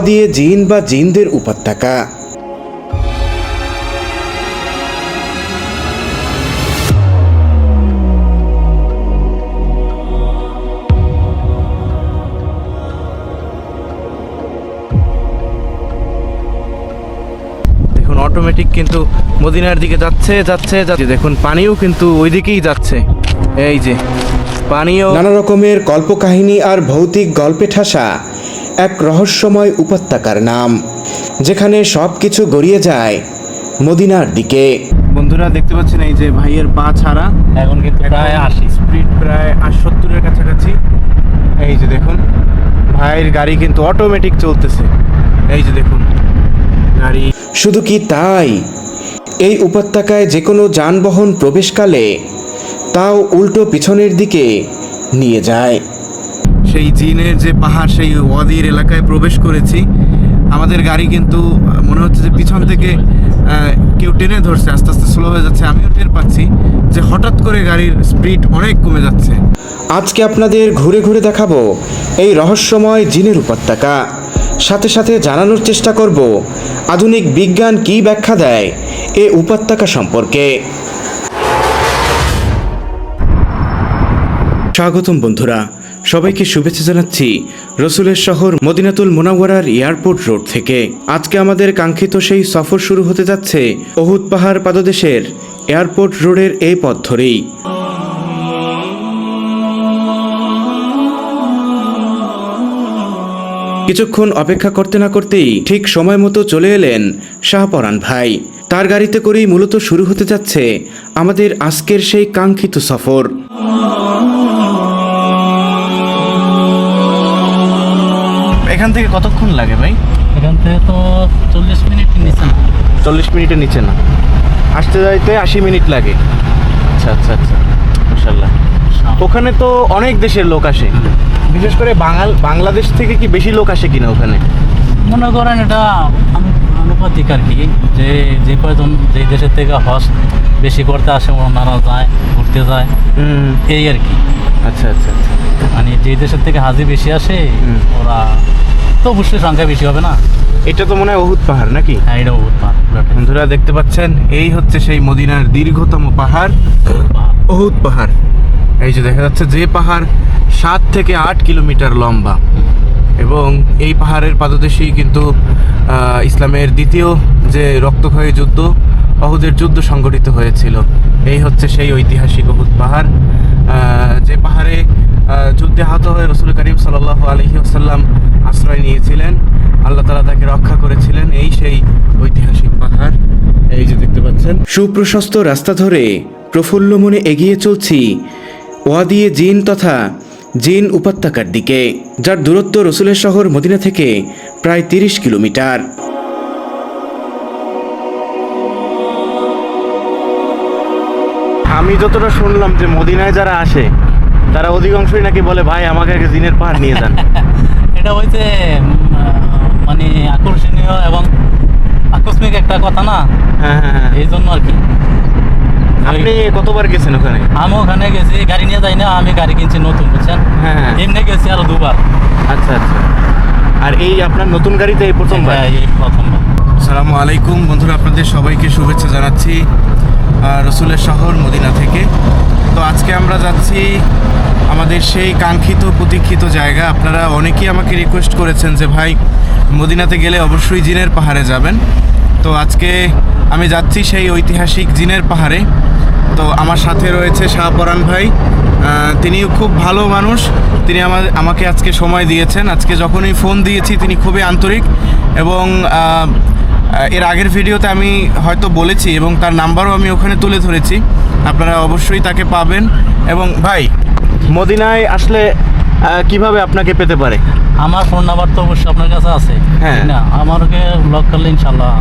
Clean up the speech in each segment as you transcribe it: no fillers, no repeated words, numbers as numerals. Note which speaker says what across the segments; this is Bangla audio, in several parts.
Speaker 1: দিয়ে জিন বা জিনদের উপত্যকা।
Speaker 2: দেখুন অটোমেটিক কিন্তু মদিনার দিকে যাচ্ছে যাচ্ছে যাচ্ছে। দেখুন পানিও কিন্তু ওই দিকেই যাচ্ছে। এই যে পানিও
Speaker 1: নানা রকমের কল্পকাহিনী আর ভৌতিক গল্পে ঠাসা এক রহস্যময় উপত্যকার নাম, যেখানে সব কিছু গড়িয়ে যায় মদিনার দিকে।
Speaker 2: বন্ধুরা দেখতে পাচ্ছেন এই যে ভাইয়ের পা ছাড়া
Speaker 3: এখন কিন্তু প্রায় 80
Speaker 2: স্পিড প্রায় 70-এর কাছাকাছি। এই যে দেখুন ভাইয়ের গাড়ি কিন্তু অটোমেটিক চলতেছে। এই যে দেখুন গাড়ি।
Speaker 1: শুধু কি তাই, এই উপত্যকায় যে কোনো যানবাহন প্রবেশকালে তাও উল্টো পিছনের দিকে নিয়ে যায়।
Speaker 2: সেই জিনের যে পাহাড়, সেই ওয়াদির এলাকায় প্রবেশ করেছি। আমাদের গাড়ি কিন্তু মনে হচ্ছে যে পিছন থেকে কেউ টেনে ধরছে, আস্তে আস্তে স্লো হয়ে যাচ্ছে। আমিও টের পাচ্ছি যে হঠাৎ করে গাড়ির স্পিড অনেক কমে যাচ্ছে।
Speaker 1: আজকে আপনাদের ঘুরে ঘুরে দেখাবো এই রহস্যময় জিনের উপত্যকা, সাথে সাথে জানানোর চেষ্টা করব আধুনিক বিজ্ঞান কী ব্যাখ্যা দেয় এ উপত্যকা সম্পর্কে। স্বাগতম বন্ধুরা, সবাইকে শুভেচ্ছা জানাচ্ছি রসুলের শহর মদিনাতুল মুনাওয়ারার এয়ারপোর্ট রোড থেকে। আজকে আমাদের কাঙ্ক্ষিত সেই সফর শুরু হতে যাচ্ছে উহুদ পাহাড় পাদদেশের এয়ারপোর্ট রোডের এই পথ ধরেই। কিছুক্ষণ অপেক্ষা করতে না করতেই ঠিক সময় মতো চলে এলেন শাহপরান ভাই। তার গাড়িতে করেই মূলত শুরু হতে যাচ্ছে আমাদের আজকের সেই কাঙ্ক্ষিত সফর।
Speaker 2: এখান থেকে কতক্ষণ লাগে ভাই?
Speaker 3: এখান থেকে তো 40 মিনিট নিচে না।
Speaker 2: 40 মিনিটের নিচে না, আসতে যাইতে 80 মিনিট লাগে। আচ্ছা আচ্ছা আচ্ছা, মাশাআল্লাহ। ওখানে তো অনেক দেশের লোক আসে, বিশেষ করে বাংলাদেশ থেকে কি বেশি লোক আসে কিনা ওখানে?
Speaker 3: মনে করেন এটা আনুপাতিক আর কি, যে কয়জন যে দেশের থেকে হজ বেশি করতে আসে ওনারা যায়, ঘুরতে যায়, এই আর কি।
Speaker 2: আচ্ছা আচ্ছা আচ্ছা,
Speaker 3: মানে যে দেশের থেকে হাজি বেশি আসে ওরা তো অবশ্যই সংখ্যা বেশি হবে না।
Speaker 2: এটা তো মনে হয় উহুদ পাহাড় নাকি?
Speaker 3: হ্যাঁ, এটা বহুত
Speaker 2: বন্ধুরা দেখতে পাচ্ছেন এই হচ্ছে সেই মদিনার দীর্ঘতম পাহাড় উহুদ পাহাড়। এই যে দেখা যাচ্ছে যে পাহাড় 7 থেকে 8 কিলোমিটার লম্বা, এবং এই পাহাড়ের পাদদেশেই কিন্তু ইসলামের দ্বিতীয় যে রক্তক্ষয়ী যুদ্ধ, উহুদের যুদ্ধ সংগঠিত হয়েছিল। এই হচ্ছে সেই ঐতিহাসিক উহুদ পাহাড়, যে পাহাড়ে যুদ্ধে আহত হয়ে রাসূল করিম সাল্লাল্লাহু আলাইহি ওয়াসাল্লাম আশ্রয় নিয়েছিলেন। আল্লাহ তাআলা তাকে রক্ষা করেছিলেন। এই সেই ঐতিহাসিক পাহাড়, এই যে দেখতে পাচ্ছেন।
Speaker 1: সুপ্রশস্ত রাস্তা ধরে প্রফুল্ল মনে এগিয়ে চলছি ওয়াদিয়ে জিন তথা জিন উপত্যকার দিকে, যার দূরত্ব রসুলের শহর মদিনা থেকে প্রায় 30 কিলোমিটার।
Speaker 2: আমি যতটা শুনলাম যে মদিনায় যারা আসে তারা অধিকাংশই নাকি বলে, ভাই আমাকে আগে জিনের পাহাড় নিয়ে যান।
Speaker 3: এটা হচ্ছে মানে আকর্ষণীয় এবং আকস্মিক একটা কথা না।
Speaker 2: হ্যাঁ হ্যাঁ হ্যাঁ,
Speaker 3: এই জন্য আর কি।
Speaker 2: আপনি কতবার গেছেন ওখানে?
Speaker 3: আমি ওখানে গেছি, গাড়ি নিয়ে যাই না, আমি গাড়ি কিনছি নতুন, বুঝছেন।
Speaker 2: হ্যাঁ হ্যাঁ,
Speaker 3: এমনি গেছি আরো 2বার।
Speaker 2: আচ্ছা আচ্ছা। আর এই আপনার নতুন গাড়িতে এই প্রথমবার?
Speaker 3: হ্যাঁ, এই প্রথমবার।
Speaker 2: আসসালামু আলাইকুম বন্ধুরা, আপনাদের সবাইকে শুভেচ্ছা জানাচ্ছি রসুলের শহর মদিনা থেকে। তো আজকে আমরা যাচ্ছি আমাদের সেই কাঙ্ক্ষিত প্রতীক্ষিত জায়গা। আপনারা অনেকেই আমাকে রিকোয়েস্ট করেছেন যে ভাই মদিনাতে গেলে অবশ্যই জিনের পাহাড়ে যাবেন। তো আজকে আমি যাচ্ছি সেই ঐতিহাসিক জিনের পাহাড়ে। তো আমার সাথে রয়েছে শাহপরান ভাই, তিনিও খুব ভালো মানুষ। তিনি আমাকে আজকে সময় দিয়েছেন। আজকে যখনই ফোন দিয়েছি তিনি খুবই আন্তরিক, এবং এর আগের ভিডিওতে আমি হয়তো বলেছি এবং তার নাম্বারও আমি ওখানে তুলে ধরেছি, আপনারা অবশ্যই তাকে পাবেন। এবং ভাই মদিনায় আসলে কিভাবে আপনাকে পেতে পারে?
Speaker 3: আমার ফোন নাম্বার তো অবশ্যই আপনার কাছে আছে।
Speaker 2: হ্যাঁ,
Speaker 3: না আমাকে ব্লক করলে ইনশাল্লাহ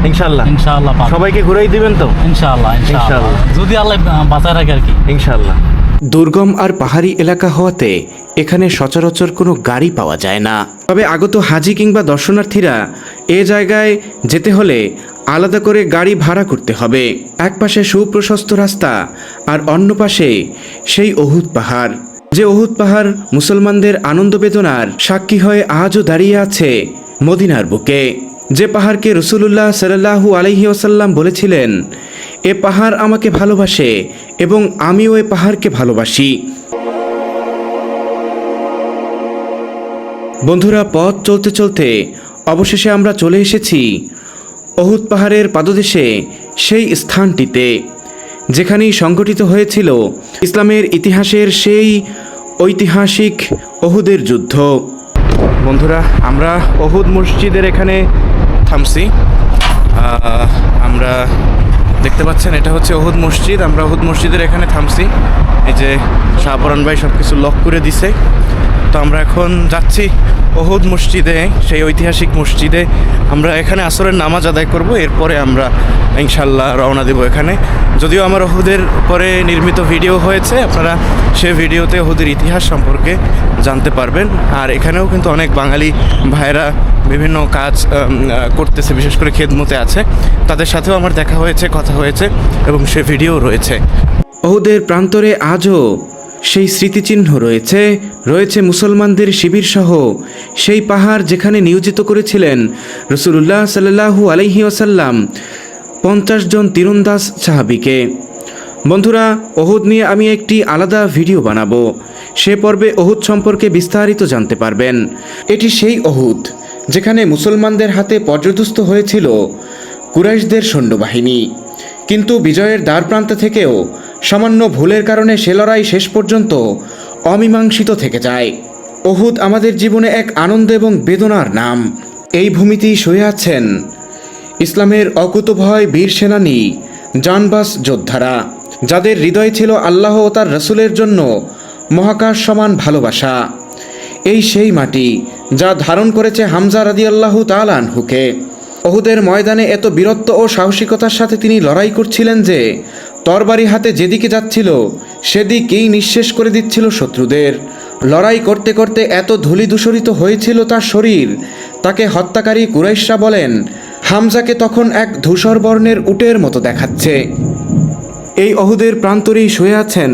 Speaker 2: ইনশাল্লাহ
Speaker 3: ইনশাল্লাহ পাবেন।
Speaker 2: সবাইকে ঘুরেই দিবেন তো?
Speaker 3: ইনশাল্লাহ ইনশাল্লাহ, যদি আল্লাহ বাঁচায় রাখে আর কি।
Speaker 2: ইনশাল্লাহ।
Speaker 1: দুর্গম আর পাহাড়ি এলাকা হওয়াতে এখানে সচরাচর কোনো গাড়ি পাওয়া যায় না। তবে আগত হাজি কিংবা দর্শনার্থীরা এ জায়গায় যেতে হলে আলাদা করে গাড়ি ভাড়া করতে হবে। এক পাশে সুপ্রশস্ত রাস্তা আর অন্য পাশে সেই উহুদ পাহাড়, যে উহুদ পাহাড় মুসলমানদের আনন্দ বেদনার সাক্ষী হয়ে আজও দাঁড়িয়ে আছে মদিনার বুকে, যে পাহাড়কে রাসূলুল্লাহ সাল্লাল্লাহু আলাইহি ওয়াসাল্লাম বলেছিলেন, এ পাহাড় আমাকে ভালোবাসে এবং আমিও এ পাহাড়কে ভালোবাসি। বন্ধুরা, পথ চলতে চলতে অবশেষে আমরা চলে এসেছি উহুদ পাহাড়ের পাদদেশে, সেই স্থানটিতে যেখানেই সংঘটিত হয়েছিল ইসলামের ইতিহাসের সেই ঐতিহাসিক উহুদের যুদ্ধ।
Speaker 2: বন্ধুরা, আমরা উহুদ মসজিদের এখানে থামছি। আমরা দেখতে পাচ্ছেন এটা হচ্ছে উহুদ মসজিদ। আমরা উহুদ মসজিদের এখানে থামছি। এই যে শাহপরান ভাই সব কিছু লক করে দিছে। তো আমরা এখন যাচ্ছি উহুদ মসজিদে, সেই ঐতিহাসিক মসজিদে। আমরা এখানে আসরের নামাজ আদায় করব, এরপরে আমরা ইনশাল্লাহ রওনা দেব এখানে। যদিও আমার উহুদের পরে নির্মিত ভিডিও হয়েছে, আপনারা সে ভিডিওতে উহুদের ইতিহাস সম্পর্কে জানতে পারবেন। আর এখানেও কিন্তু অনেক বাঙালি ভাইরা বিভিন্ন কাজ করতেছে, বিশেষ করে খেদমতে আছে, তাদের সাথেও আমার দেখা হয়েছে, কথা হয়েছে এবং সে ভিডিও রয়েছে।
Speaker 1: উহুদের প্রান্তরে আজও সেই স্মৃতিচিহ্ন রয়েছে মুসলমানদের শিবির সহ সেই পাহাড় যেখানে নিয়োজিত করেছিলেন রাসূলুল্লাহ সাল্লাল্লাহু আলাইহি ওয়াসাল্লাম 50 জন তীরন্দাজ সাহাবীকে। বন্ধুরা, উহুদ নিয়ে আমি একটি আলাদা ভিডিও বানাবো, সে পর্বে উহুদ সম্পর্কে বিস্তারিত জানতে পারবেন। এটি সেই উহুদ যেখানে মুসলমানদের হাতে পর্যদস্ত হয়েছিল কুরাইশদের সৈন্যবাহিনী, কিন্তু বিজয়ের দ্বারপ্রান্ত থেকেও সামান্য ভুলের কারণে সে লড়াই শেষ পর্যন্ত অমীমাংসিত থেকে যায়। উহুদ আমাদের জীবনে এক আনন্দ এবং বেদনার নাম। এই ভূমিতেই শুয়ে আছেন ইসলামের অকুতভয় বীর সেনানী, জানবাজ যোদ্ধারা, যাদের হৃদয় ছিল আল্লাহ ও তার রাসূলের জন্য মহাকাশ সমান ভালোবাসা। এই সেই মাটি যা ধারণ করেছে হামজা রাদিয়াল্লাহু তাআলা আনহুকে। উহুদের ময়দানে এত বীরত্ব ও সাহসিকতার সাথে তিনি লড়াই করছিলেন যে তরবারি হাতে যেদিকে যাচ্ছিল সেদিকেই নিঃশেষ করে দিচ্ছিল শত্রুদের। লড়াই করতে করতে এত ধূলিধূসরিত হয়েছিল তার শরীর, তাকে হত্যাকারী কুরাইশরা বলেন হামজাকে তখন এক ধূসর বর্ণের উটের মতো দেখাচ্ছে। এই উহুদের প্রান্তরেই শুয়ে আছেন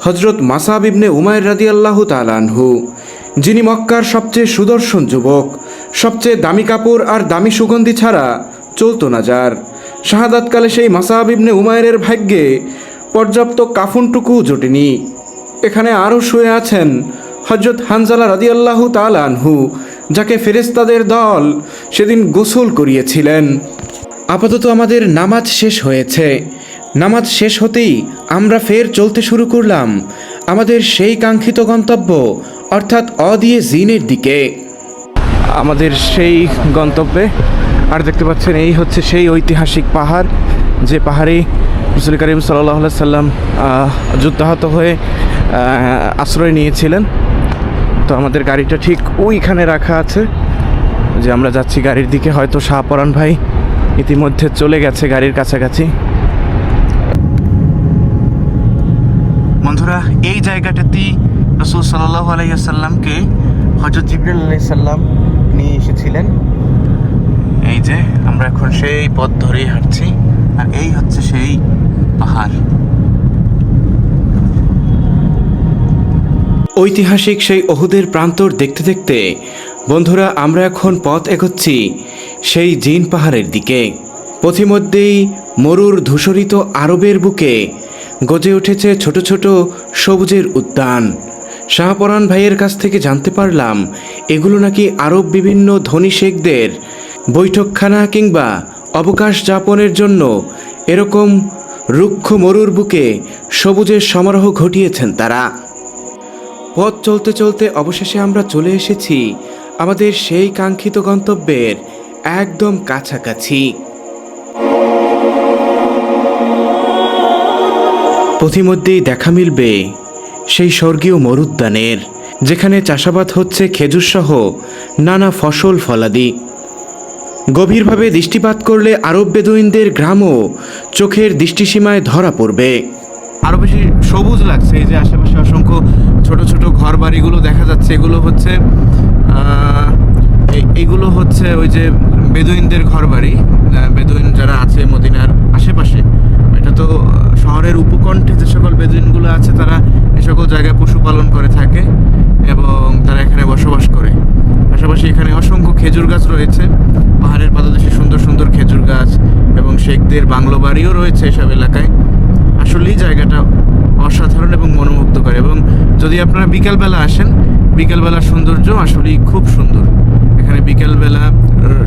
Speaker 1: হযরত মাসআব ইবনে উমাইর রাদিয়াল্লাহু তাআলা আনহু, যিনি মক্কার সবচেয়ে সুদর্শন যুবক। সবচেয়ে দামি কাপড় আর দামি সুগন্ধি ছাড়া চলতো না যার। শাহাদাতকালে সেই মাসআব ইবনে উমাইরের ভাগ্যে পর্যাপ্ত কাফনটুকু জোটেনি। এখানে আরও শুয়ে আছেন হযরত হানজালা রাদিয়াল্লাহু তাআলা আনহু, যাকে ফেরেশতাদের দল সেদিন গোসল করিয়েছিলেন। আপাতত আমাদের নামাজ শেষ হয়েছে। নামাজ শেষ হতেই আমরা ফের চলতে শুরু করলাম আমাদের সেই কাঙ্ক্ষিত গন্তব্য, অর্থাৎ দিয়ে জিনের দিকে,
Speaker 2: আমাদের সেই গন্তব্যে। আর দেখতে পাচ্ছেন এই হচ্ছে সেই ঐতিহাসিক পাহাড়, যে পাহাড়ে রাসূল করিম সাল্লাল্লাহু আলাইহি সাল্লাম যুদ্ধাহত হয়ে আশ্রয় নিয়েছিলেন। তো আমাদের গাড়িটা ঠিক ওইখানে রাখা আছে, যে আমরা যাচ্ছি গাড়ির দিকে। হয়তো শাহপরান ভাই ইতিমধ্যে চলে গেছে গাড়ির কাছাকাছি। বন্ধুরা, এই জায়গাটাতেই রাসূল সাল্লাল্লাহু আলাইহি ওয়াসাল্লামকে হযরত জিবরাইল আলাইহিস সালাম নিয়ে এসেছিলেন। এই যে আমরা এখন সেই পথ ধরেই হাঁটছি, আর এই হচ্ছে সেই পাহাড়।
Speaker 1: ঐতিহাসিক সেই উহুদের প্রান্তর দেখতে দেখতে বন্ধুরা আমরা এখন পথ এগোচ্ছি সেই জিন পাহাড়ের দিকে। পথিমধ্যেই মরুর ধূসরিত আরবের বুকে গজে উঠেছে ছোট ছোট সবুজের উদ্যান। শাহপরান ভাইয়ের কাছ থেকে জানতে পারলাম এগুলো নাকি আরব বিভিন্ন ধনী শেখদের বৈঠকখানা কিংবা অবকাশ যাপনের জন্য এরকম রুক্ষ মরুর বুকে সবুজের সমারোহ ঘটিয়েছেন তারা। পথ চলতে চলতে অবশেষে আমরা চলে এসেছি আমাদের সেই কাঙ্ক্ষিত গন্তব্যের একদম কাছাকাছি। পথিমধ্যেই দেখা মিলবে সেই স্বর্গীয় মরুদ্যানের, যেখানে চাষাবাদ হচ্ছে খেজুরসহ নানা ফসল ফলাদি। গভীরভাবে দৃষ্টিপাত করলে আরব বেদুইনদের গ্রামও চোখের দৃষ্টিসীমায় ধরা পড়বে।
Speaker 2: আরও বেশি সবুজ লাগছে। এই যে আশেপাশে অসংখ্য ছোট ছোট ঘর বাড়িগুলো দেখা যাচ্ছে, এগুলো হচ্ছে ওই যে বেদুইনদের ঘর বাড়ি। বেদুইন যারা আছে মদিনার আশেপাশে, এটা তো শহরের উপকণ্ঠে যে সকল বেদুইনগুলো আছে তারা এ সকল জায়গায় পশুপালন করে থাকে এবং তারা এখানে বসবাস করে। পাশাপাশি পাশাপাশি এখানে অসংখ্য খেজুর গাছ রয়েছে, পাহাড়ের পাদদেশে সুন্দর সুন্দর খেজুর গাছ, এবং শেখদের বাংলো বাড়িও রয়েছে এসব এলাকায়। আসলেই জায়গাটা অসাধারণ এবং মনোমুগ্ধকর। এবং যদি আপনারা বিকেলবেলা আসেন, বিকেলবেলার সৌন্দর্য আসলেই খুব সুন্দর। এখানে বিকেলবেলা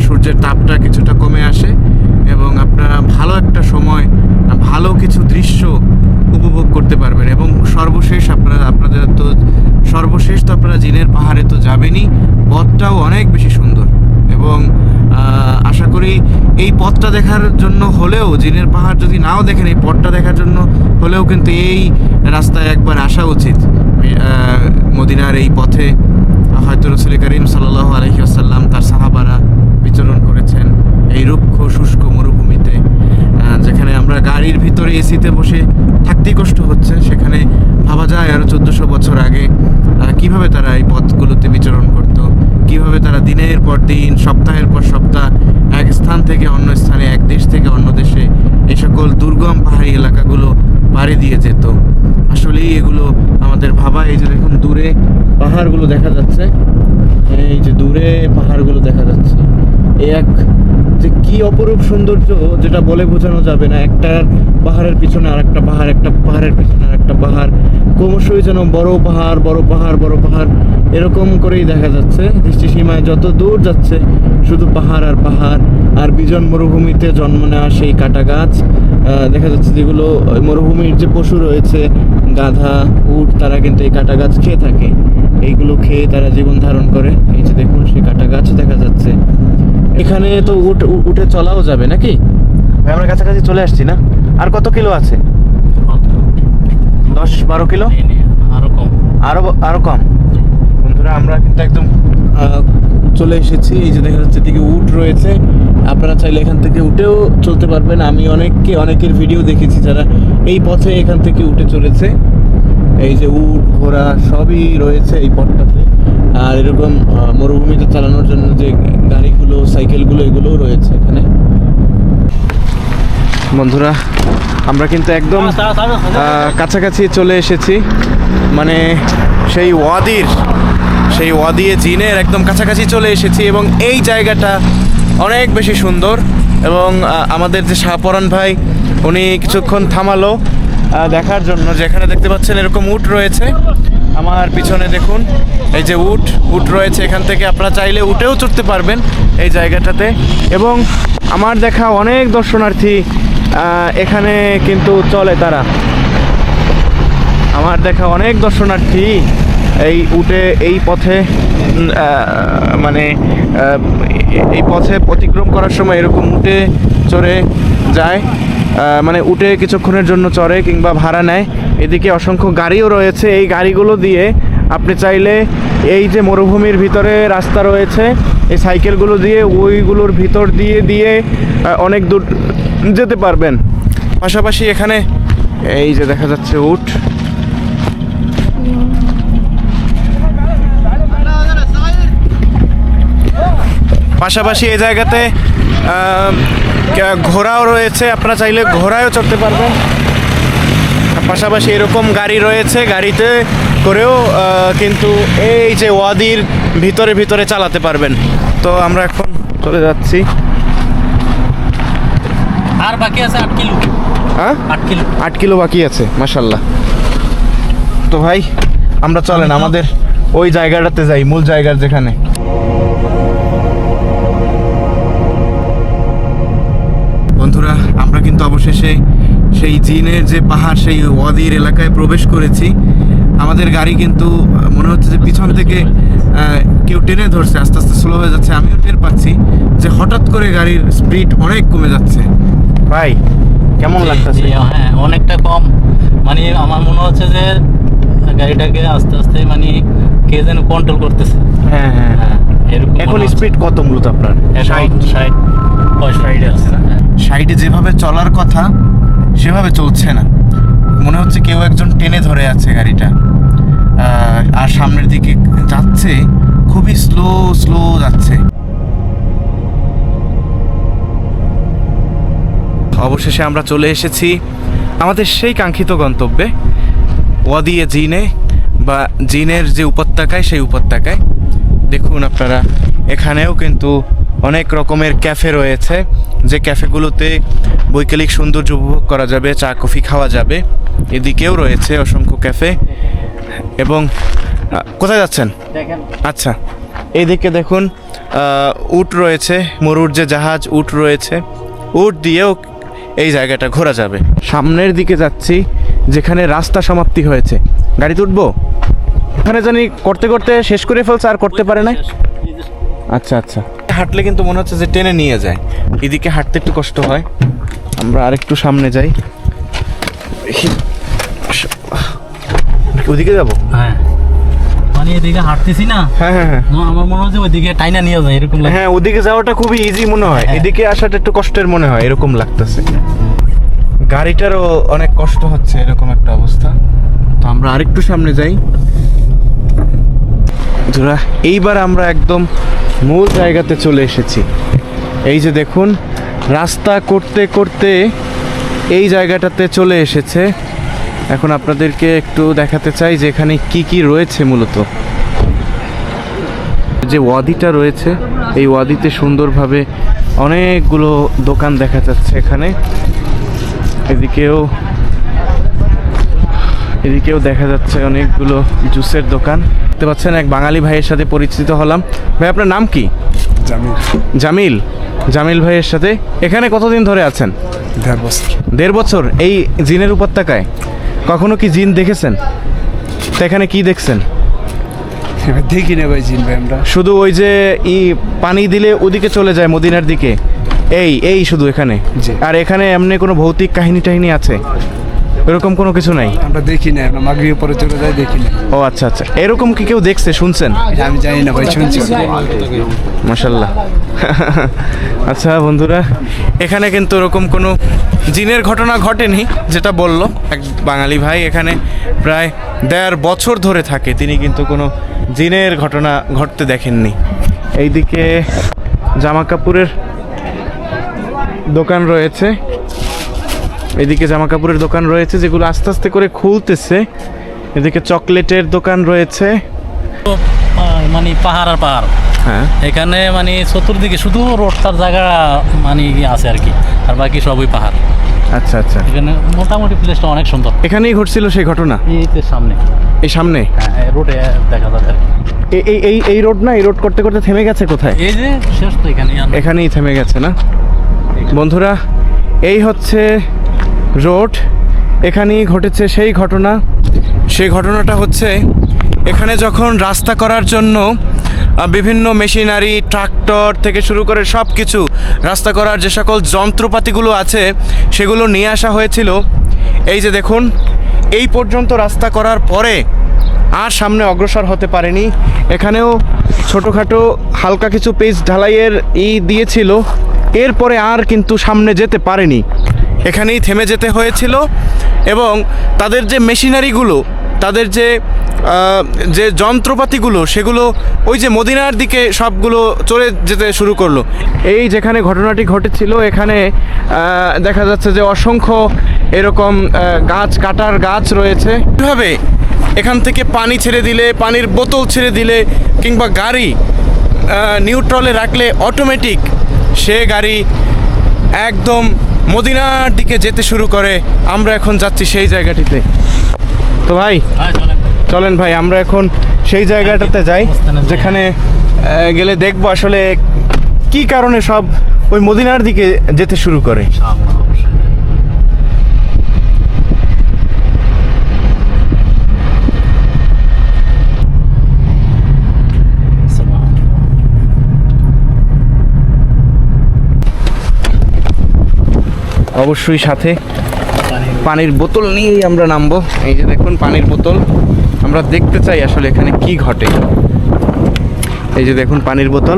Speaker 2: সূর্যের তাপটা কিছুটা কমে আসে এবং আপনারা ভালো একটা সময়, ভালো কিছু দৃশ্য উপভোগ করতে পারবেন। এবং সর্বশেষ আপনাদের তো আপনারা জিনের পাহাড়ে তো যাবেনই, পথটাও অনেক বেশি সুন্দর। এবং আশা করি এই পথটা দেখার জন্য হলেও, জিনের পাহাড় যদি নাও দেখেন, এই পথটা দেখার জন্য হলেও কিন্তু এই রাস্তায় একবার আসা উচিত। মদিনার এই পথে হয়তো রসুল করিম সাল্লাল্লাহু আলাইহি ওয়াসাল্লাম তার সাহাবারা বিচরণ করেছেন এই রুক্ষ শুষ্ক মরুভূমিতে, যেখানে আমরা গাড়ির ভিতরে এসিতে বসে থাকতেই কষ্ট হচ্ছে। সেখানে ভাবা যায় আরও 1400 বছর আগে কিভাবে তারা এই পথগুলোতে বিচরণ করত, কিভাবে তারা দিনের পর দিন, সপ্তাহের পর সপ্তাহ এক স্থান থেকে অন্য স্থানে, এক দেশ থেকে অন্য দেশে এই সকল দুর্গম পাহাড়ি এলাকাগুলো পাড়ি দিয়ে যেত। আসলেই এগুলো আমাদের ভাবা। এই যে দেখুন দূরে পাহাড়গুলো দেখা যাচ্ছে, এই যে দূরে পাহাড়গুলো দেখা যাচ্ছে, এই এক যে কি অপরূপ সৌন্দর্য, যেটা বলে বোঝানো যাবে না। একটা পাহাড়ের পিছনে আরেকটা পাহাড়, একটা পাহাড়ের পিছনে আরেকটা পাহাড়, ক্রমশই যেন বড় পাহাড় বড় পাহাড় বড় পাহাড় এরকম করেই দেখা যাচ্ছে। দৃষ্টিসীমায় যত দূর যাচ্ছে শুধু পাহাড় আর পাহাড়। আর বিজন মরুভূমিতে জন্ম নেওয়া সেই কাটা গাছ দেখা যাচ্ছে, যেগুলো মরুভূমির যে পশু রয়েছে, গাধা, উট, তারা কিন্তু এই কাটা গাছ খেয়ে থাকে। এইগুলো খেয়ে তারা জীবন ধারণ করে। এই যে দেখুন সেই কাটা গাছ দেখা যাচ্ছে। এখানে তো উঠে চলাও যাবে নাকি ভাই? আমরা কাছাকাছি চলে আসছি না? আর কত কিলো আছে? 10-12 কিলো, আরো কম। বন্ধুরা আমরা কিন্তু একদম চলে এসেছি। এই যে দেখা যাচ্ছে দিকে উট রয়েছে, আপনারা চাইলে এখান থেকে উঠেও চলতে পারবেন। আমি অনেকের ভিডিও দেখেছি যারা এই পথে এখান থেকে উঠে চলেছে। এই যে উট, ঘোড়া সবই রয়েছে এই পথটাতে। আর এরকম মরুভূমিতে চালানোর জন্য যে গাড়িগুলো, সাইকেলগুলো, এগুলোও রয়েছে এখানে। বন্ধুরা আমরা কিন্তু একদম কাছাকাছি চলে এসেছি, মানে সেই ওয়াদি জিনের একদম কাছাকাছি চলে এসেছি। এবং এই জায়গাটা অনেক বেশি সুন্দর। এবং আমাদের যে শাহপরান ভাই, উনি কিছুক্ষণ থামালো দেখার জন্য, যেখানে দেখতে পাচ্ছেন এরকম উট রয়েছে। আমার পিছনে দেখুন এই যে উট রয়েছে, এখান থেকে আপনারা চাইলে উটেও চড়তে পারবেন এই জায়গাটাতে। এবং আমার দেখা অনেক দর্শনার্থী এখানে কিন্তু চলে, তারা আমার দেখা অনেক দর্শনার্থী এই উটে, এই পথে মানে এই পথে অতিক্রম করার সময় এরকম উটে চড়ে যায়। মানে উটে কিছুক্ষণের জন্য চড়ে কিংবা ভাড়া নেয়। এদিকে অসংখ্য গাড়িও রয়েছে। এই গাড়িগুলো দিয়ে আপনি চাইলে এই যে মরুভূমির ভিতরে রাস্তা রয়েছে, এই সাইকেলগুলো দিয়ে ওইগুলোর ভিতর দিয়ে অনেক দূর যেতে পারবেন। পাশাপাশি এখানে এই যে দেখা যাচ্ছে উট, পাশাপাশি এই জায়গাতে ঘোড়াও রয়েছে, আপনারা চাইলে ঘোড়ায়ও চড়তে পারবেন। পাশাপাশি এরকম গাড়ি রয়েছে, গাড়িতে করেও কিন্তু এই যে ওয়াদির ভিতরে চালাতে পারবেন। তো আমরা এখন চলে যাচ্ছি।
Speaker 3: আর বাকি আছে 8 কিলো।
Speaker 2: হ্যাঁ 8 কিলো বাকি আছে, মাশাআল্লাহ। তো ভাই আমরা চলেন আমাদের ওই জায়গাটাতে যাই, মূল জায়গার যেখানে। বন্ধুরা আমরা কিন্তু অবশেষে সেই জিনের যে পাহাড়, সেই ওয়াদির এলাকায় প্রবেশ করেছি। আমাদের গাড়ি কিন্তু মনে হচ্ছে যে পিছন থেকে কেউ টেনে ধরছে, আস্তে আস্তে স্লো হয়ে যাচ্ছে। আমিও টের পাচ্ছি যে হঠাৎ করে গাড়ির স্পিড অনেক কমে যাচ্ছে। ভাই কেমন লাগতেছে?
Speaker 3: হ্যাঁ অনেকটা কম, মানে আমার মনে হচ্ছে যে গাড়িটাকে আস্তে আস্তে মানে কে যেন কন্ট্রোল করতেছে।
Speaker 2: হ্যাঁ
Speaker 3: এরকম।
Speaker 2: এখন স্পিড কত মূলত আপনার?
Speaker 3: 60 আছে না?
Speaker 2: 60-এ যেভাবে চলার কথা সেভাবে চলছে না, মনে হচ্ছে কেউ একজন টেনে ধরে আছে গাড়িটা। আর সামনের দিকে যাচ্ছে খুবই স্লো যাচ্ছে। অবশেষে আমরা চলে এসেছি আমাদের সেই কাঙ্ক্ষিত গন্তব্যে, ওয়াদি জিনে বা জিনের যে উপত্যকায়, সেই উপত্যকায়। দেখুন আপনারা, এখানেও কিন্তু অনেক রকমের ক্যাফে রয়েছে, যে ক্যাফেগুলোতে বৈকালিক সৌন্দর্য উপভোগ করা যাবে, চা কফি খাওয়া যাবে। এদিকেও রয়েছে অসংখ্য ক্যাফে। এবং কোথায় যাচ্ছেন?
Speaker 3: দেখেন
Speaker 2: আচ্ছা, এইদিকে দেখুন উট রয়েছে, মরুর যে জাহাজ উট রয়েছে, উট দিয়েও এই জায়গাটা ঘোরা যাবে। সামনের দিকে যাচ্ছি যেখানে রাস্তা সমাপ্তি হয়েছে। গাড়িতে উঠবো? ওখানে জানি করতে করতে শেষ করে ফেলছে, আর করতে পারে না। আচ্ছা আচ্ছা, হাঁটলে কিন্তু মনে হচ্ছে যে টেনে নিয়ে যায়। এদিকে হাঁটতে একটু কষ্ট হয়, আমরা আরেকটু সামনে যাই। ওদিকে যাবো?
Speaker 3: হ্যাঁ, মানে এদিকে হাঁটতেছি না,
Speaker 2: হ্যাঁ হ্যাঁ হ্যাঁ
Speaker 3: আমার মনে হচ্ছে ওইদিকে টাইনা নিয়ে যায় এরকম লাগে।
Speaker 2: হ্যাঁ, ওদিকে যাওয়াটা খুবই ইজি মনে হয়,
Speaker 3: হ্যাঁ।
Speaker 2: এদিকে আসাটা একটু কষ্টের মনে হয়, এরকম লাগতেছে। গাড়িটারও অনেক কষ্ট হচ্ছে, এরকম একটা অবস্থা। তো আমরা আরেকটু সামনে যাই। বন্ধুরা, এইবার আমরা একদম মূল জায়গাতে চলে এসেছি। এই যে দেখুন, রাস্তা করতে করতে এই জায়গাটাতে চলে এসেছে। এখন আপনাদেরকে একটু দেখাতে চাই যে এখানে কি কি রয়েছে। মূলত যে ওয়াদিটা রয়েছে, এই ওয়াদিতে সুন্দরভাবে অনেকগুলো দোকান দেখা যাচ্ছে এখানে। এদিকেও দেখা যাচ্ছে অনেকগুলো জুসের দোকান। দেখতে পাচ্ছেন, এক বাঙালি ভাইয়ের সাথে পরিচিত হলাম। ভাই, আপনার নাম কি? জামিল। জামিল ভাইয়ের সাথে এখানে কতদিন ধরে আছেন?
Speaker 4: 1.5 বছর।
Speaker 2: 1.5 বছর। এই জিনের উপত্যকায় কখনো কি জিন দেখেছেন? তো এখানে কি দেখছেন?
Speaker 4: এবার দেখি না ভাই জিন ভাই আমরা।
Speaker 2: শুধু ওই যে পানি দিলে ওদিকে চলে যায় মদিনার দিকে, এই শুধু এখানে।
Speaker 4: জি।
Speaker 2: আর এখানে এমনি কোনো ভৌতিক কাহিনী টাহিনী আছে? এরকম কোনো কিছু নাই?
Speaker 4: আমরা দেখি না, আমরা মাগরিবের পরে চলে যাই, দেখি না।
Speaker 2: ও আচ্ছা আচ্ছা, এরকম কি কেউ দেখছে, শুনছেন?
Speaker 4: এটা আমি জানি না ভাই, শুনছি।
Speaker 2: মাশাল্লাহ। আচ্ছা বন্ধুরা, এখানে কিন্তু এরকম কোনো জিনের ঘটনা ঘটেনি, যেটা বললো এক বাঙালি ভাই। এখানে প্রায় 1.5 বছর ধরে থাকে, তিনি কিন্তু কোনো জিনের ঘটনা ঘটতে দেখেননি। এইদিকে জামা কাপড়ের দোকান রয়েছে, এদিকে জামা কাপড়ের দোকান রয়েছে যেগুলো আস্তে আস্তে করে খুলতেছে। এদিকে চকলেটের দোকান রয়েছে।
Speaker 3: তো মানে পাহাড় আর পাহাড়,
Speaker 2: হ্যাঁ,
Speaker 3: এখানে মানে চতুর্দিকে শুধু রোডটার জায়গা মানে আছে আর কি, আর বাকি সবই পাহাড়।
Speaker 2: আচ্ছা আচ্ছা,
Speaker 3: এখানে মোটামুটি প্লেসটা অনেক সুন্দর।
Speaker 2: এখানেই ঘটছিল সেই ঘটনা?
Speaker 3: এই তো সামনে,
Speaker 2: এই সামনে
Speaker 3: হ্যাঁ, রোডে দেখা যাবে আর কি।
Speaker 2: এই রোড না, এই রোড করতে করতে থেমে গেছে কোথায়?
Speaker 3: এই যে শেষ তো
Speaker 2: এখানেই থেমে গেছে না? বন্ধুরা, এই হচ্ছে রোড, এখানেই ঘটেছে সেই ঘটনা। সেই ঘটনাটা হচ্ছে, এখানে যখন রাস্তা করার জন্য বিভিন্ন মেশিনারি, ট্রাক্টর থেকে শুরু করে সব কিছু, রাস্তা করার যে সকল যন্ত্রপাতিগুলো আছে সেগুলো নিয়ে আসা হয়েছিল। এই যে দেখুন, এই পর্যন্ত রাস্তা করার পরে আর সামনে অগ্রসর হতে পারেনি। এখানেও ছোটোখাটো হালকা কিছু পেজ ঢালাইয়ের দিয়েছিল, এরপরে আর কিন্তু সামনে যেতে পারেনি, এখানেই থেমে যেতে হয়েছিল। এবং তাদের যে মেশিনারিগুলো, তাদের যে যন্ত্রপাতিগুলো, সেগুলো ওই যে মদিনার দিকে সবগুলো চলে যেতে শুরু করলো। এই যেখানে ঘটনাটি ঘটেছিল, এখানে দেখা যাচ্ছে যে অসংখ্য এরকম গাছ কাটার গাছ রয়েছে। কীভাবে এখান থেকে পানি ছেড়ে দিলে, পানির বোতল ছেড়ে দিলে, কিংবা গাড়ি নিউট্রালে রাখলে অটোমেটিক সে গাড়ি একদম মদিনার দিকে যেতে শুরু করে। আমরা এখন যাচ্ছি সেই জায়গাটিতে। তো ভাই চলেন ভাই, আমরা এখন সেই জায়গাটাতে যাই, যেখানে গেলে দেখবো আসলে কি কারণে সব ওই মদিনার দিকে যেতে শুরু করে। অবশ্যই সাথে পানির বোতল নিয়েই আমরা নামবো। এই যে দেখুন পানির বোতল, আমরা দেখতে চাই আসলে এখানে কি ঘটে। এই যে দেখুন পানির বোতল,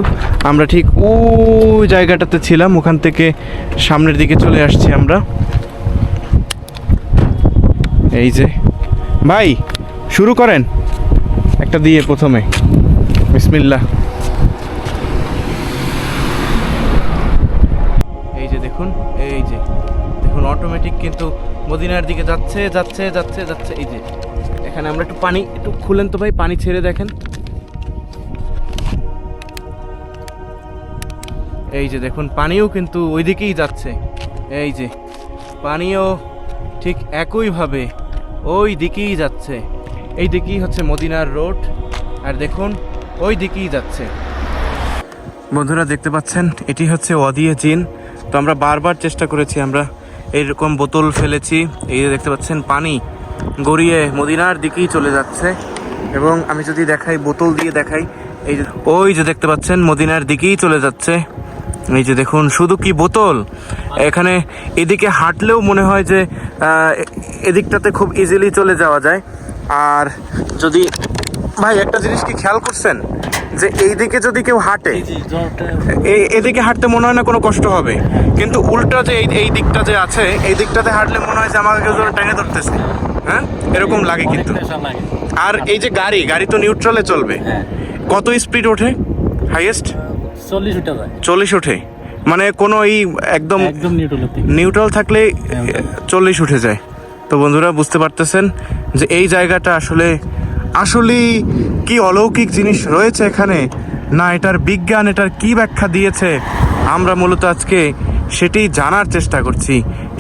Speaker 2: আমরা ঠিক ওই জায়গাটাতে ছিলাম, ওখান থেকে সামনের দিকে চলে আসছি আমরা। এই যে ভাই, শুরু করেন একটা দিয়ে প্রথমে, বিসমিল্লাহ। এই যে দেখুন, এই যে দেখুন অটোমেটিক কিন্তু মদিনার দিকে যাচ্ছে যাচ্ছে যাচ্ছে যাচ্ছে। এই যে এখানে আমরা একটু পানি একটু খুলেন তো ভাই, পানি ছেড়ে দেখেন। এই যে দেখুন পানিও কিন্তু ওই দিকেই যাচ্ছে, এই যে পানিও ঠিক একইভাবে ওই দিকেই যাচ্ছে। এই দিকেই হচ্ছে মদিনার রোড, আর দেখুন ওই দিকেই যাচ্ছে। বন্ধুরা দেখতে পাচ্ছেন এটি হচ্ছে ওয়াদিয়ে জিন। তো আমরা বারবার চেষ্টা করেছি, আমরা এইরকম বোতল ফেলেছি, এই যে দেখতে পাচ্ছেন পানি গড়িয়ে মদিনার দিকেই চলে যাচ্ছে। এবং আমি যদি দেখাই, বোতল দিয়ে দেখাই, এই যে ওই যে দেখতে পাচ্ছেন মদিনার দিকেই চলে যাচ্ছে। এই যে দেখুন শুধু কি বোতল, এখানে এদিকে হাঁটলেও মনে হয় যে এদিকটাতে খুব ইজিলি চলে যাওয়া যায়। আর যদি ভাই একটা জিনিস কি খেয়াল করছেন যে এইদিকে যদি কেউ হাঁটে, এদিকে হাঁটতে মনে হয় না কোনো কষ্ট হবে, কিন্তু উল্টা যে এই দিকটা যে আছে, এই দিকটাতে হাঁটলে মনে হয় যে আমাকে কেউ যেন টেনে ধরতেছে। হ্যাঁ, এরকম লাগে কিন্তু। আর এই যে গাড়ি তো নিউট্রালে চলবে। কত স্পিড ওঠে হাইয়েস্ট? 40 ওঠে, মানে কোনো এই একদম নিউট্রাল থাকলে 40 উঠে যায়। তো বন্ধুরা বুঝতে পারতেছেন যে এই জায়গাটা আসলেই কি অলৌকিক জিনিস রয়েছে এখানে, না এটার বিজ্ঞান এটার কি ব্যাখ্যা দিয়েছে, আমরা মূলত আজকে সেটাই জানার চেষ্টা করছি।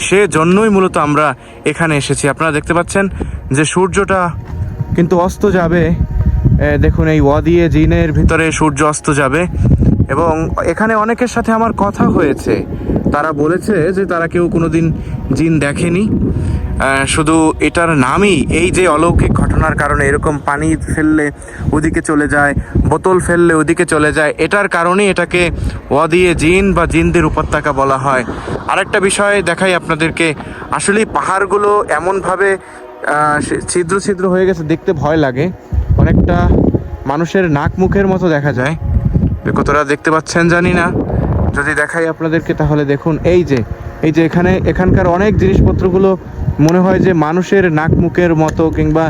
Speaker 2: সেজন্যই মূলত আমরা এখানে এসেছি। আপনারা দেখতে পাচ্ছেন যে সূর্যটা কিন্তু অস্ত যাবে। দেখুন এই ওয়াদিয়ে জিনের ভিতরে সূর্য অস্ত যাবে। এবং এখানে অনেকের সাথে আমার কথা হয়েছে, তারা বলেছে যে তারা কেউ কোনোদিন জিন দেখেনি। শুধু এটার নামই, এই যে অলৌকিক ঘটনার কারণে এরকম পানি ফেললে ওদিকে চলে যায়, বোতল ফেললে ওদিকে চলে যায়, এটার কারণেই এটাকে ওয়াদিয়ে জিন বা জিনদের উপত্যকা বলা হয়। আরেকটা বিষয় দেখাই আপনাদেরকে, আসলেই পাহাড়গুলো এমনভাবে ছিদ্র ছিদ্র হয়ে গেছে, দেখতে ভয় লাগে, অনেকটা মানুষের নাক মুখের মতো দেখা যায়। কতটা দেখতে পাচ্ছেন জানি না, যদি দেখাই আপনাদেরকে তাহলে দেখুন এই যে এখানকার অনেক জিনিসপত্রগুলো মনে হয় যে মানুষের নাক মুখের মতো, কিংবা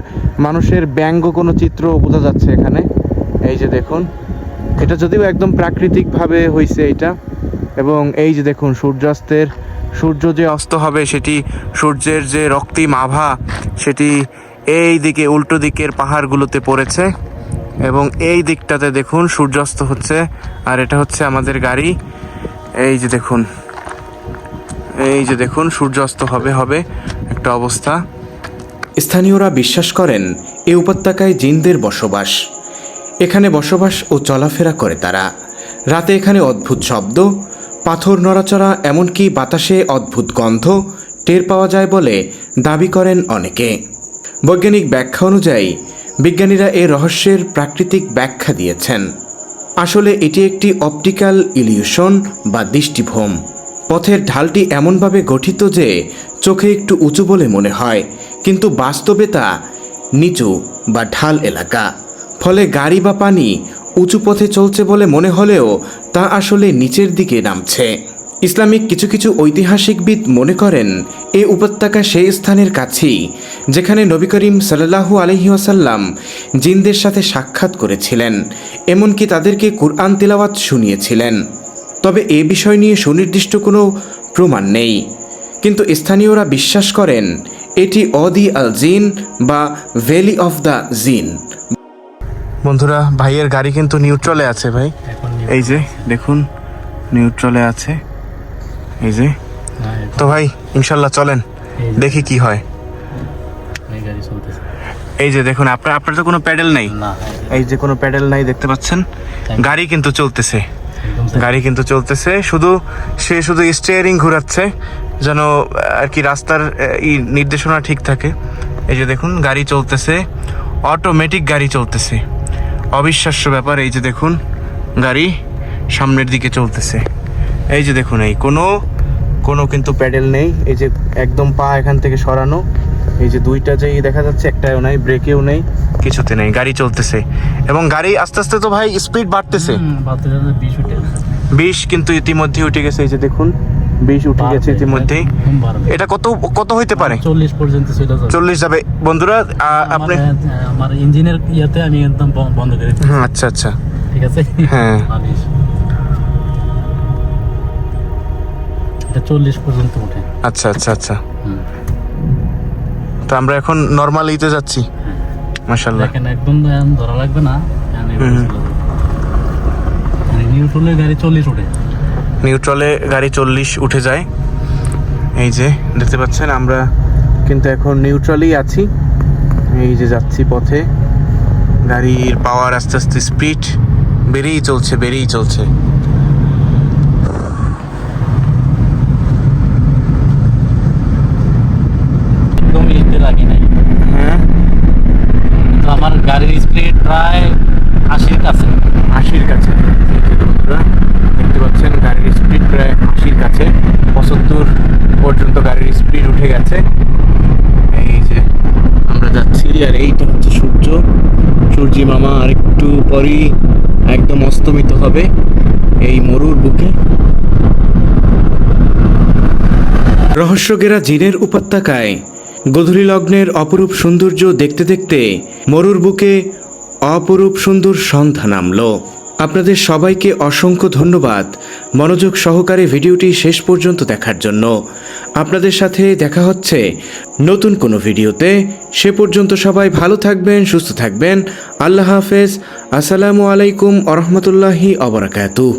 Speaker 2: মানুষের ব্যঙ্গ কোনো চিত্র বোঝা যাচ্ছে এখানে। এই যে দেখুন, এটা যদিও একদম প্রাকৃতিকভাবে হয়েছে এটা। এবং এই যে দেখুন সূর্য যে অস্ত হবে, সেটি সূর্যের যে রক্তিম আভা সেটি এই দিকে উল্টো দিকের পাহাড়গুলোতে পড়েছে। এবং এই দিকটাতে দেখুন সূর্যাস্ত হচ্ছে, আর এটা হচ্ছে আমাদের গাড়ি। এই যে দেখুন সূর্যাস্ত হবে একটা অবস্থা।
Speaker 1: স্থানীয়রা বিশ্বাস করেন এই উপত্যকায় জিনদের বসবাস। এখানে বসবাস ও চলাফেরা করে তারা। রাতে এখানে অদ্ভুত শব্দ, পাথর নড়াচড়া, এমনকি বাতাসে অদ্ভুত গন্ধ টের পাওয়া যায় বলে দাবি করেন অনেকে। বৈজ্ঞানিক ব্যাখ্যা অনুযায়ী বিজ্ঞানীরা এই রহস্যের প্রাকৃতিক ব্যাখ্যা দিয়েছেন। আসলে এটি একটি অপটিক্যাল ইলিউশন বা দৃষ্টিভ্রম। পথের ঢালটি এমনভাবে গঠিত যে চোখে একটু উঁচু বলে মনে হয়, কিন্তু বাস্তবে তা নিচু বা ঢাল এলাকা। ফলে গাড়ি বা পানি উঁচু পথে চলছে বলে মনে হলেও তা আসলে নিচের দিকে নামছে। ইসলামিক কিছু ঐতিহাসিকবিদ মনে করেন এই উপত্যকা সেই স্থানের কাছেই যেখানে নবী করিম সাল্লাল্লাহু আলাইহি ওয়াসাল্লাম জিনদের সাথে সাক্ষাৎ করেছিলেন, এমনকি তাদেরকে কুরআন তিলাওয়াত শুনিয়েছিলেন। তবে এ বিষয় নিয়ে সুনির্দিষ্ট কোনো প্রমাণ নেই, কিন্তু স্থানীয়রা বিশ্বাস করেন এটি ওয়াদি আল জিন বা ভ্যালি অফ দ্য জিন।
Speaker 2: বন্ধুরা ভাইয়ের গাড়ি কিন্তু নিউট্রালে আছে ভাই, এই যে দেখুন নিউট্রালে আছে, এই যে। তো ভাই ইনশাল্লাহ চলেন দেখি কি হয়। এই যে দেখুন আপনার তো কোনো প্যাডেল নাই, এই যে কোনো প্যাডেল নাই, দেখতে পাচ্ছেন গাড়ি কিন্তু চলতেছে, শুধু স্টিয়ারিং ঘোরাচ্ছে যেন আর কি রাস্তার নির্দেশনা ঠিক থাকে। এই যে দেখুন গাড়ি চলতেছে, অটোমেটিক গাড়ি চলতেছে, অবিশ্বাস্য ব্যাপার। এই যে দেখুন গাড়ি সামনের দিকে চলতেছে, এই যে দেখুন এই কোনো কিন্তু প্যাডেল নেই, এই যে একদম পা এখান থেকে সরানো, এই যে দুইটা যে দেখা যাচ্ছে, একটাও নাই, ব্রেকেও নেই, কিছুতে নেই, গাড়ি চলতেছে। এবং গাড়ি আস্তে আস্তে তো ভাই স্পিড বাড়তেছে, 20 কিন্তু ইতিমধ্যে উঠে গেছে, এই যে দেখুন 20 উঠে গেছে ইতিমধ্যেই। এটা কত হইতে পারে?
Speaker 3: 40 পর্যন্ত ছিল,
Speaker 2: 40 যাবে বন্ধুরা। আপনি
Speaker 3: আমার ইঞ্জিনের ইয়াতে আমি একদম বন্ধ করে দিই।
Speaker 2: আচ্ছা
Speaker 3: ঠিক আছে,
Speaker 2: হ্যাঁ
Speaker 3: এটা 40 পর্যন্ত ওঠে।
Speaker 2: আচ্ছা। তো আমরা এখন নরমাল ইতে যাচ্ছি, মাশাআল্লাহ।
Speaker 3: দেখেন একদম ধরা লাগবে না, নিউট্রালের গাড়ি 40 ওঠে।
Speaker 2: নিউট্রালে গাড়ি 40 উঠে যায়। এই যে দেখতে পাচ্ছেন আমরা কিন্তু এখন নিউট্রালেই আছি। এই যে যাচ্ছি পথে, গাড়ির পাওয়ার আস্তে আস্তে স্পিড বেড়েই চলছে।
Speaker 3: একদমই হিলতে লাগি নাই,
Speaker 2: হ্যাঁ,
Speaker 3: তো আমার গাড়ির স্পিড প্রায় 80-র কাছে।
Speaker 2: 80-র কাছে। বন্ধুরা দেখতে পাচ্ছেন গাড়ির স্পিড প্রায় 80-র কাছে, 75 পর্যন্ত গাড়ির স্পিড উঠে গেছে। এই যে আমরা যাচ্ছি, আর এইটা হচ্ছে সূর্যি মামা আর একটু পরই একদম অস্তমিত হবে এই মরুর বুকে।
Speaker 1: রহস্যঘেরা জিনের উপত্যকায় গোধূলি লগ্নের অপরূপ সৌন্দর্য দেখতে দেখতে মরুর বুকে অপরূপ সুন্দর সন্ধ্যা নামলো। আপনাদের সবাইকে অসংখ্য ধন্যবাদ মনোযোগ সহকারে ভিডিওটি শেষ পর্যন্ত দেখার জন্য। আপনাদের সাথে দেখা হচ্ছে নতুন কোনো ভিডিওতে। সে পর্যন্ত সবাই ভালো থাকবেন, সুস্থ থাকবেন। আল্লাহ হাফেজ। আসসালামু আলাইকুম ওয়া রাহমাতুল্লাহি ওয়া বারাকাতুহু।